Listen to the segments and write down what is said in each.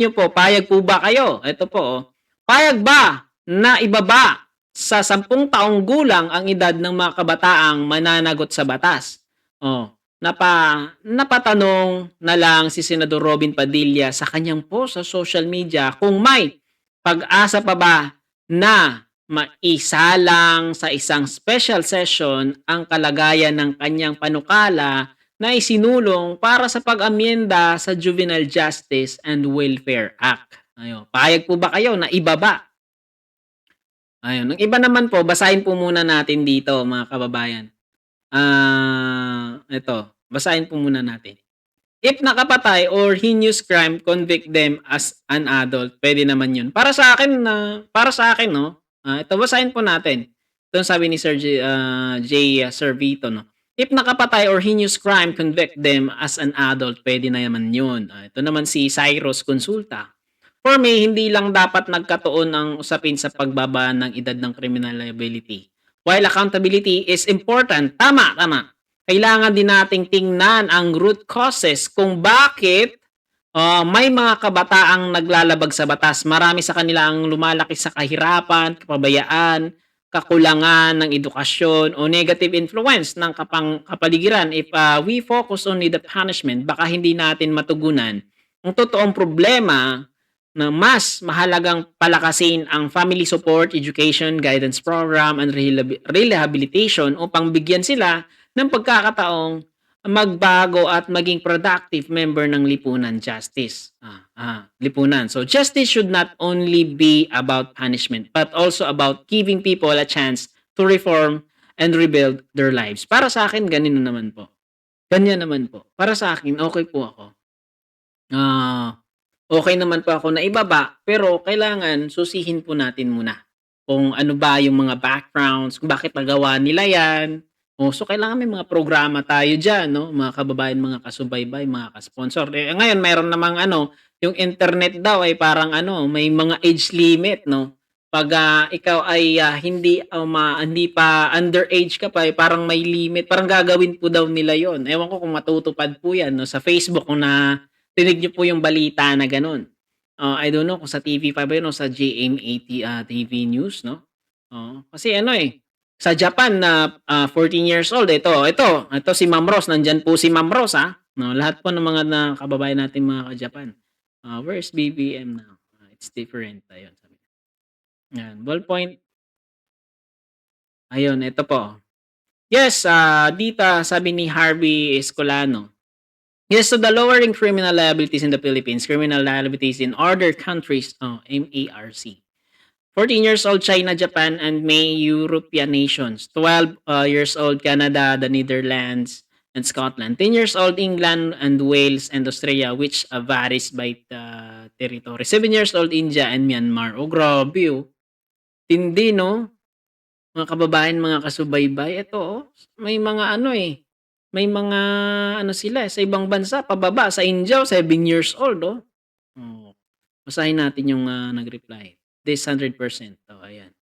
niyo po, payag po ba kayo? Ito po, oh. Payag ba na ibaba sa 10 taong gulang ang edad ng mga kabataang mananagot sa batas? Oh, napatanong na lang si Senador Robin Padilla sa kanyang post sa social media kung may pag-asa pa ba na maisalang sa isang special session ang kalagayan ng kanyang panukala na isinulong para sa pag-amyenda sa Juvenile Justice and Welfare Act. Ayun, payag po ba kayo na ibaba? Ayun, ang iba naman po, basahin po muna natin dito mga kababayan. Ito, basahin po muna natin. If nakapatay or heinous crime, convict them as an adult. Pwede naman yun. Para sa akin, no? Ito, basahin po natin. Ito ang sabi ni Sir J. Servito, no? If nakapatay or heinous crime, convict them as an adult. Pwede na naman yun. Ito naman si Cyrus Consulta. For me, hindi lang dapat nagkatuon ang usapin sa pagbaba ng edad ng criminal liability. While accountability is important, tama, tama. Kailangan din nating tingnan ang root causes kung bakit may mga kabataang naglalabag sa batas. Marami sa kanila ang lumalaki sa kahirapan, kapabayaan, kakulangan ng edukasyon o negative influence ng kapaligiran. If we focus only the punishment, baka hindi natin matugunan ang totoong problema na mas mahalagang palakasin ang family support, education, guidance program, and rehabilitation upang bigyan sila ng pagkakataong magbago at maging productive member ng lipunan justice. Lipunan. So justice should not only be about punishment but also about giving people a chance to reform and rebuild their lives. Para sa akin, ganito naman po. Ganyan naman po. Para sa akin, okay po ako. Okay naman po ako na ibaba, pero kailangan susihin po natin muna kung ano ba yung mga backgrounds, kung bakit nagawa nila yan. So kailangan may mga programa tayo diyan 'no, mga kababayan, mga kasubaybay, mga ka-sponsor. Ngayon meron namang ano, yung internet daw ay parang ano, may mga age limit 'no. 'Pag, ikaw ay, hindi pa underage ka pa, parang may limit, parang gagawin po daw nila yon. Ewan ko kung matutupad po yan 'no, sa Facebook kung narinig niyo po yung balita na gano'n. I don't know kung sa TV5 ba yun o sa GMA TV News 'no. Kasi ano, sa Japan na 14 years old, ito si Ma'am Rose, nandiyan po si Ma'am Rose, 'no, lahat po ng mga kababayan nating mga ka-Japan. Where's BBM now? It's different, ayun sabi niya. Yan, ballpoint, ayun ito po. Yes, dita sabi ni Harvey Escolano. Yes, so the lowering criminal liabilities in the Philippines, criminal liabilities in other countries, MARC. 14 years old China, Japan, and May European nations. 12 years old Canada, the Netherlands, and Scotland. 10 years old England and Wales and Australia, which varies by territory. 7 years old India and Myanmar. Oh, grabe oh. Tindi no? Mga kababayan, mga kasubaybay. Ito oh, may mga ano may mga ano sila sa ibang bansa, pababa. Sa India, 7 years old oh. Oh. Basahin natin yung nag-reply. This 100%. Oh, ayan.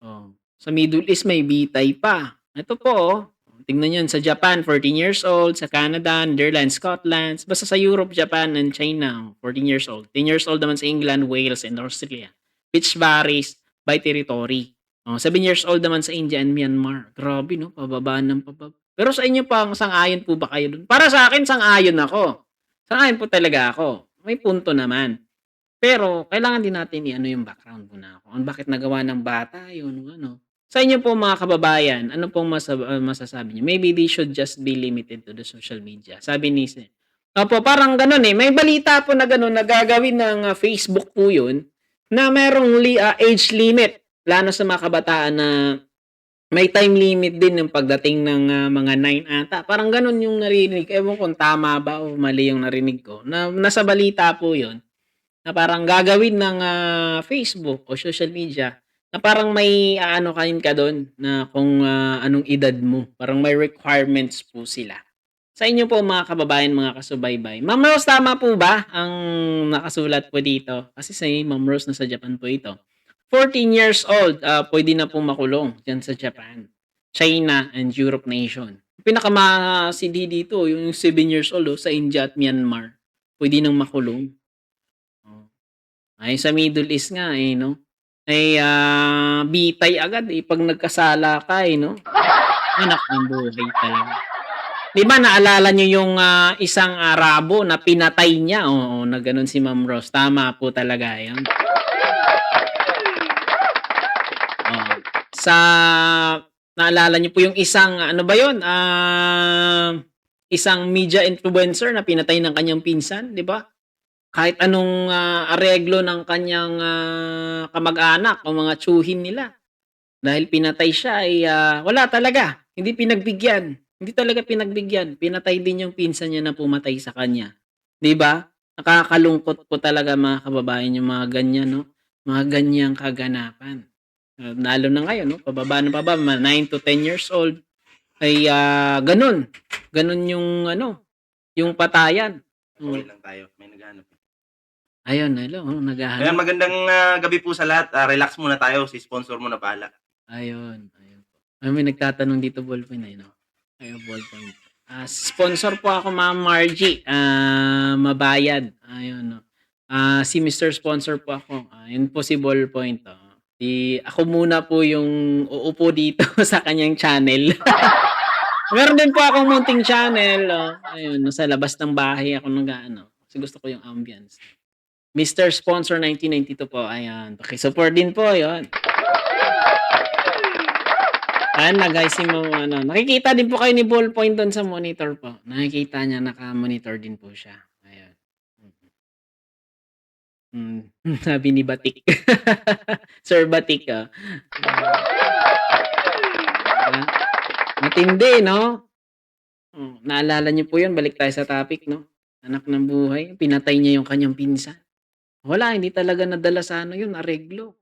Oh. Sa Middle East may bitay pa. Ito po, oh. Tingnan niyo sa Japan, 14 years old, sa Canada, Netherlands, Scotland, basta sa Europe, Japan, and China, 14 years old. 10 years old naman sa England, Wales, and Australia, which varies by territory. 7 years old naman sa India and Myanmar. Grabe, no? Pababa ng pababa. Pero sa inyo pa, sang-ayon po ba kayo dun? Para sa akin, sang-ayon ako. Sang-ayon po talaga ako. May punto naman. Pero kailangan din natin i-ano yung background muna kung bakit nagawa ng bata yun, ano. Sa inyo po mga kababayan, ano pong masasabi niyo? Maybe they should just be limited to the social media. Sabi ni Opo, parang gano'n, may balita po na gano'n na gagawin ng Facebook po yun na merong age limit lalo sa mga kabataan na may time limit din yung pagdating ng mga 9 ata. Parang gano'n yung narinig. Ewan ko kung tama ba o mali yung narinig ko na nasa balita po yun. Na parang gagawin ng Facebook o social media na parang may aano ka dun na kung anong edad mo. Parang may requirements po sila. Sa inyo po mga kababayan, mga kasubaybay. Ma'am Rose, tama po ba ang nakasulat po dito? Kasi sa Ma'am Rose nasa Japan po ito. 14 years old, pwede na pong makulong diyan sa Japan, China, and Europe nation. Pinakamasindi dito, yung 7 years old sa India at Myanmar, pwede nang makulong. Ay, sa Middle East nga, eh, 'no, ay, bitay agad, eh, 'pag nagkasala ka, eh, 'no? Anak ng buhay talaga. 'Di ba naalala niyo yung, isang Arabo na pinatay niya, oo, na gano'n si Ma'am Rose, tama po talaga 'yun. Oo. Sa naalala niyo po yung isang ano ba yun, isang media influencer na pinatay ng kanyang pinsan, 'di ba? Kahit anong, areglo ng kanyang, kamag-anak o mga tiyuhin nila, dahil pinatay siya ay, wala talaga, hindi pinagbigyan. Hindi talaga pinagbigyan, pinatay din yung pinsan niya na pumatay sa kanya, 'di ba? Nakakalungkot po talaga mga kababayan yung mga ganyan 'no, mga ganyang kaganapan. Lalo na ngayon 'no, pababa na pababa 9 to 10 years old ay, gano'n. Gano'n yung ano, yung patayan. Wait Hmm, lang tayo, may naghahanap. ayun hello, Ayan, naghahanap. magandang, gabi po sa lahat. Relax muna tayo, si sponsor muna bahala. Ayun po. May nagtatanong dito ballpen, eh, 'no? Ayun ballpoint. Sponsor po ako Ma'am Margie, Mabayad, ayun 'no. Si Mister Sponsor po ako, yun po si ballpoint, oo. Ako muna po yung uupo dito sa kanyang channel. Meron din po akong munting channel, ayun nasa labas ng bahay ako nag-aano, kasi gusto ko yung ambience. Mister Sponsor 1992 po, ayan. Paki-support din po, yun. Ayan na guys, yung mga ano, nakikita din po kayo ni ballpoint don sa monitor po. Nakikita niya naka-monitor din po siya, ayan. Sabi ni Batik. Sir Batik, di ba? Matindi 'no? Naalala niyo po 'yun, balik tayo sa topic 'no, anak ng buhay, pinatay niya yung kanyang pinsan. Wala, hindi talaga nadala sa ano 'yun, areglo.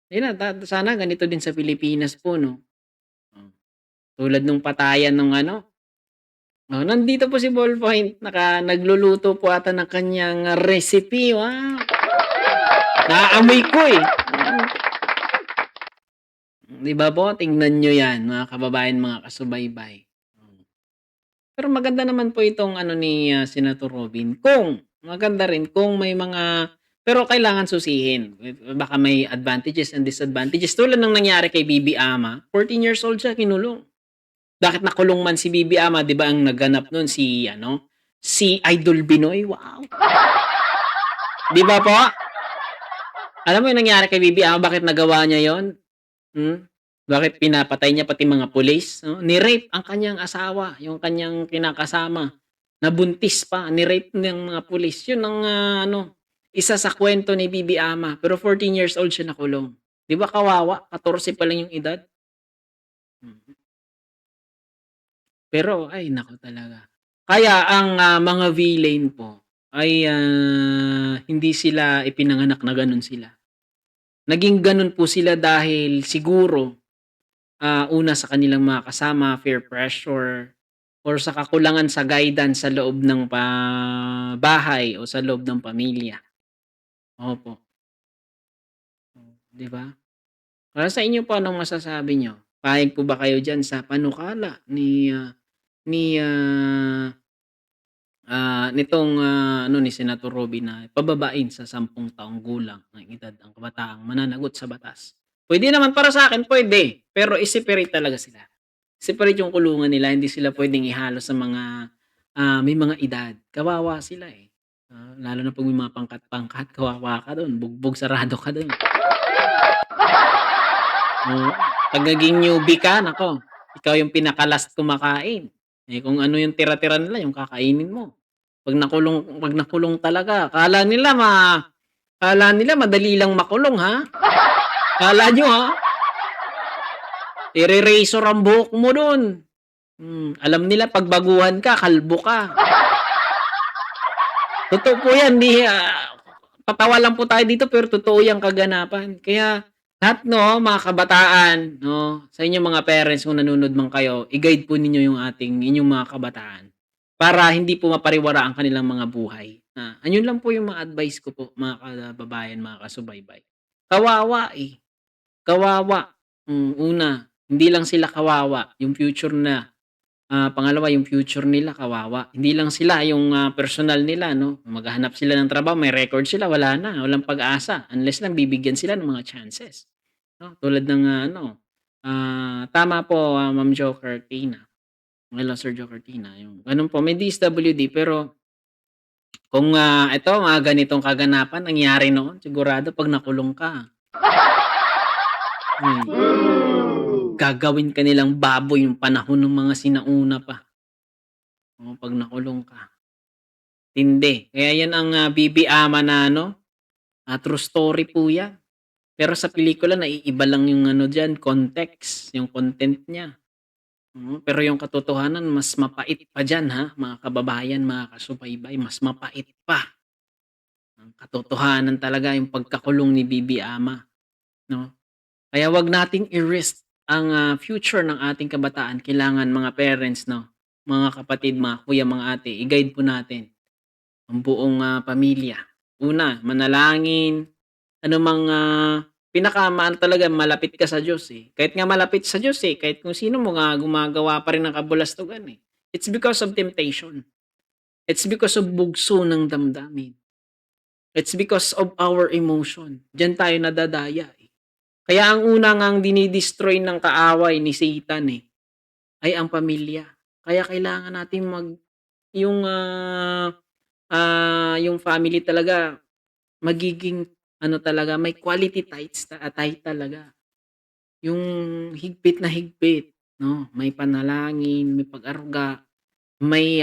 Yun na, sana ganito din sa Pilipinas po 'no. Oh, tulad nung patayan nung ano, nandito po si Ballpoint, nagluluto po ata ng kanyang recipe, wow! Naaamoy ko, eh. 'Di ba po, tingnan niyo 'yan mga kababayan, mga kasubaybay. Pero maganda naman po itong ano ni, Senator Robin, kung maganda rin kung may mga pero kailangan susihin. Baka may advantages and disadvantages tulad ng nangyari kay Bibi Ama, 14 years old siya kinulong. Bakit nakulong man si Bibi Ama, 'di ba ang nagganap nun si ano, si Idol Binoy, wow! 'Di ba po? Alam mo yung nangyari kay Bibi Ama, bakit nagawa niya yon? Bakit pinapatay niya pati mga pulis, 'no? Ni-rape ang kanyang asawa, yung kanyang kinakasama, nabuntis pa, ni-rape ng mga pulis. Yun ang, ano, isa sa kwento ni Bibi Ama, pero 14 years old siya nakulong. 'Di ba kawawa, 14 pa lang yung edad. Mm. Pero ay naku talaga. Kaya ang, mga villain po ay, hindi sila ipinanganak na gano'n sila. Naging gano'n po sila dahil siguro una sa kanilang mga kasama, peer pressure, or sa kakulangan sa guidance sa loob ng bahay o sa loob ng pamilya. Opo, 'di ba? Para sa inyo po, anong masasabi niyo? Payag po ba kayo diyan sa panukala nitong, ano ni Senator Robby na pababain sa 10 taong gulang ng edad ang kabataang mananagot sa batas? Puwede naman, para sa'kin puwede, pero i-separate talaga sila. Separate yung kulungan nila, hindi sila puwedeng ihalo sa mga, may mga edad. Kawawa sila, eh. Lalo na 'pag may mga pangkat-pangkat, kawawa ka dun, bugbog sarado ka dun. Oo, 'pag naging newbie ka, naku, ikaw yung pinaka-last kumakain. Eh, kung ano yung tira-tira nila yung kakainin mo. 'Pag nakulong talaga, akala nila madali lang makulong, ha? Akala niyo, ha? Ire-razor ang buhok mo dun. Alam nila 'pag baguhan ka, kalbo ka. Totoo po 'yan, patawa lang po tayo dito pero totoo 'yang kaganapan. Kaya lahat 'no, mga kabataan 'no, sa inyong mga parents kung nanonood man kayo, i-guide po ninyo yung inyong mga kabataan para hindi po mapariwara ang kanilang mga buhay. Ayun lang po yung mga advice ko po mga kababayan, mga kasubaybay. Kawawa, eh, kawawa. Una, hindi lang sila kawawa, yung future na. Pangalawa yung future nila kawawa. Hindi lang sila yung, personal nila 'no, maghahanap sila ng trabaho, may record sila, wala na, walang pag-asa unless lang bibigyan sila ng mga chances, 'no. Tulad ng, tama po, Ma'am Joker Tina, hello Sir Joker Tina, yung gano'n po may DSWD pero kung, ito mga ganitong kaganapan nangyari noon sigurado 'pag nakulong ka, ay gagawin ka nilang baboy yung panahon ng mga sinauna pa, oo, 'pag nakulong ka. Tindi. Kaya 'yan ang, Bibi-Ama na ano, true story po 'yan. Pero sa pelikula naiiba lang yung ano diyan, context, yung content niya. Pero yung katotohanan mas mapait pa diyan ha, mga kababayan, mga kasubaybay, mas mapait pa. Ang katotohanan talaga yung pagkakulong ni Bibi-Ama, 'no? Kaya 'wag nating i-risk ang, future ng ating kabataan. Kailangan mga parents 'no, mga kapatid, mga kuya, mga ate, i-guide po natin ang buong, pamilya. Una, manalangin, anumang, pinakamaano talaga malapit ka sa Diyos, eh. Kahit nga malapit sa Diyos, eh, kahit kung sino mo nga gumagawa pa rin ng kabulastugan, eh. It's because of temptation. It's because of bugso ng damdamin. It's because of our emotion. Diyan tayo nadadaya, eh. Kaya ang una ngang dini-destroy ng kaaway ni Satan, eh, ay ang pamilya. Kaya kailangan natin yung, yung family talaga magiging ano talaga, may quality tie talaga. Yung higpit na higpit, 'no? May panalangin, may pag-aruga, may,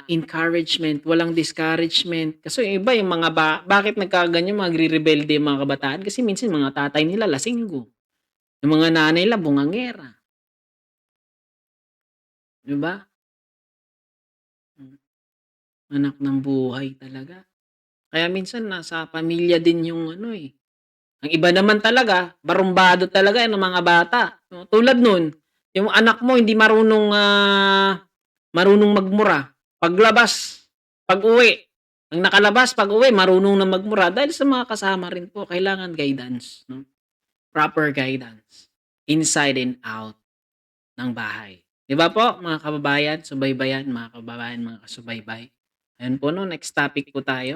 encouragement, walang discouragement. Kasi yung iba yung mga bakit nagkaganyan magrerebelde yung mga kabataan kasi minsan mga tatay nila lasinggo, yung mga nanay nila bungangera, 'di ba? Hmm, anak ng buhay talaga. Kaya minsan nasa pamilya din yung ano, eh. Ang iba naman talaga, barumbado talaga ng mga bata, 'no, tulad nun, yung anak mo hindi marunong magmura, paglabas, pag-uwi, ang nakalabas pag-uwi marunong na magmura dahil sa mga kasama rin po kailangan guidance, 'no, proper guidance, inside and out ng bahay. 'Di ba po mga kababayan, subaybayan, mga kababayan, mga kasubaybay? Ayun po 'no, next topic po tayo.